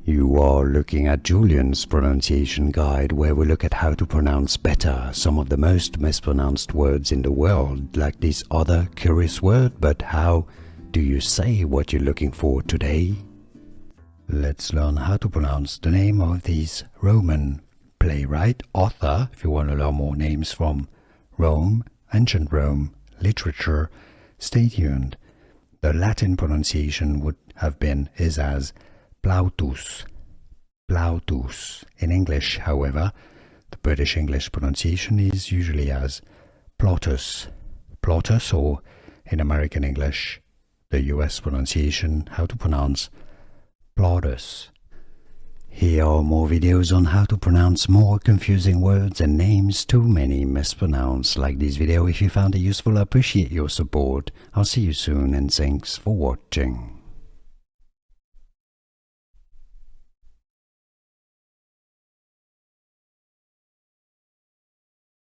You are looking at Julian's pronunciation guide, where we look at how to pronounce better some of the most mispronounced words in the world, like this other curious word. But how do you say what you're looking for today? Let's learn how to pronounce the name of this Roman playwright, author, if you want to learn more names from Rome, ancient Rome, literature. Stay tuned. The Latin pronunciation would have been as Plautus. Plautus. In English, however, the British English pronunciation is usually as Plautus. Plautus, or in American English, the US pronunciation, how to pronounce Plautus. Here are more videos on how to pronounce more confusing words and names too many mispronounced. Like this video if you found it useful. I appreciate your support. I'll see you soon and thanks for watching.